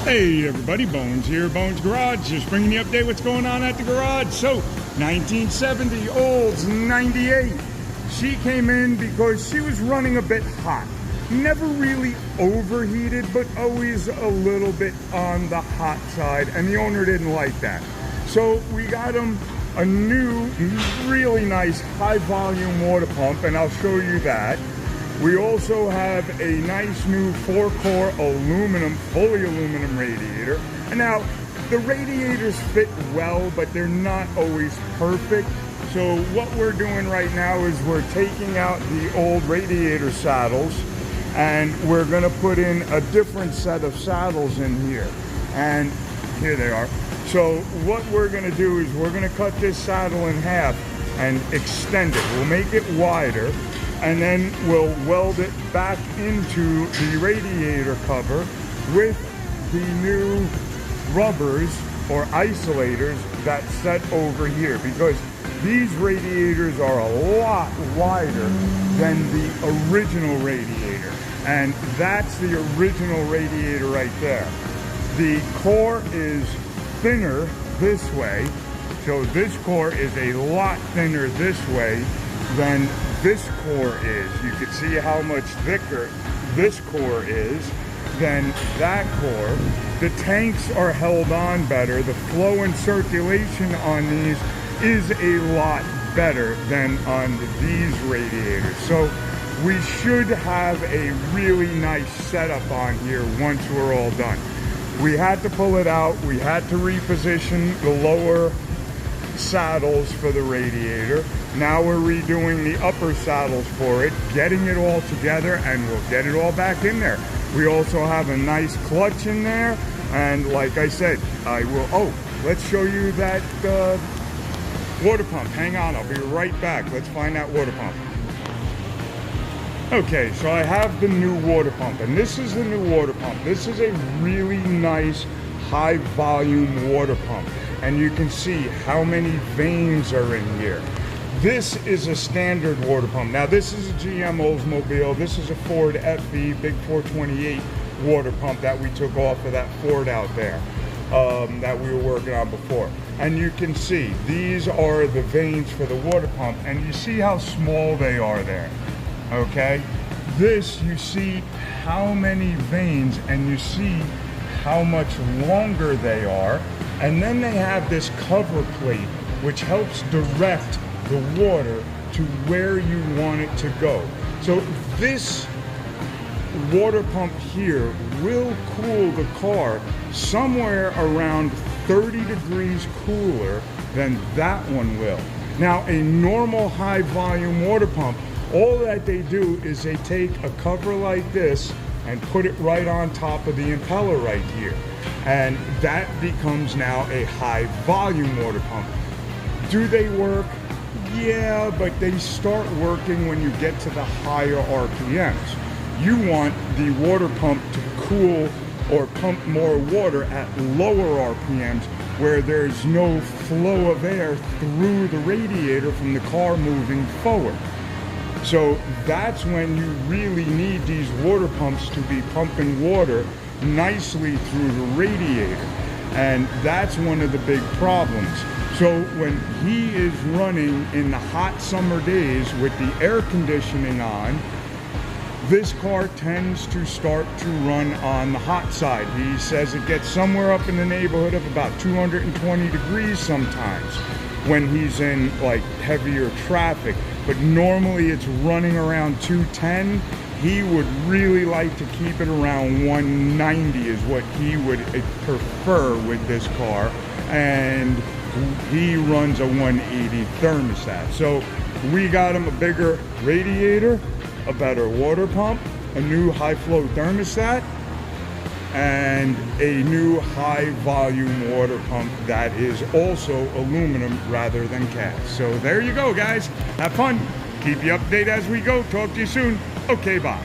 Hey everybody, Bones here, Bones Garage, just bringing you an update what's going on at the garage. So, 1970 Olds 98. She came in because she was running a bit hot. Never really overheated, but always a little bit on the hot side, and the owner didn't like that. So we got him a new, really nice high volume water pump, and I'll show you that. We also have a nice new 4-core aluminum, fully aluminum radiator. And now, the radiators fit well, but they're not always perfect. So what we're doing right now is we're taking out the old radiator saddles, and we're gonna put in a different set of saddles in here. And here they are. So what we're gonna do is we're gonna cut this saddle in half and extend it. We'll make it wider, and then we'll weld it back into the radiator cover with the new rubbers or isolators that set over here, because these radiators are a lot wider than the original radiator, and that's the original radiator right there. The core is thinner this way, so this core is a lot thinner this way than this core is. You can see how much thicker this core is than that core. The tanks are held on better. The flow and circulation on these is a lot better than on these radiators. So we should have a really nice setup on here once we're all done. We had to pull it out. We had to reposition the lower saddles for the radiator. Now we're redoing the upper saddles for it, getting it all together, and we'll get it all back in there. We also have a nice clutch in there, and like I said, let's show you that water pump. Hang on, I'll be right back. Let's find that water pump. Okay, so I have the new water pump, and this is the new water pump. This is a really nice high volume water pump, and you can see how many vanes are in here. This is a standard water pump. Now this is a GM Oldsmobile. This is a Ford FE Big 428 water pump that we took off of that Ford out there that we were working on before. And you can see these are the vanes for the water pump, and you see how small they are there. Okay, this, you see how many vanes, and you see how much longer they are. And then they have this cover plate which helps direct the water to where you want it to go. So this water pump here will cool the car somewhere around 30 degrees cooler than that one will. Now a normal high volume water pump, all that they do is they take a cover like this and put it right on top of the impeller right here. And that becomes now a high volume water pump. Do they work? Yeah, but they start working when you get to the higher RPMs. You want the water pump to cool or pump more water at lower RPMs where there's no flow of air through the radiator from the car moving forward. So that's when you really need these water pumps to be pumping water nicely through the radiator. And that's one of the big problems. So when he is running in the hot summer days with the air conditioning on, this car tends to start to run on the hot side. He says it gets somewhere up in the neighborhood of about 220 degrees sometimes when he's in like heavier traffic, but normally it's running around 210. He would really like to keep it around 190 is what he would prefer with this car, and he runs a 180 thermostat. So we got him a bigger radiator, a better water pump, a new high flow thermostat, and a new high volume water pump that is also aluminum rather than cast. So there you go, guys. Have fun. Keep you updated as we go. Talk to you soon. Okay, bye.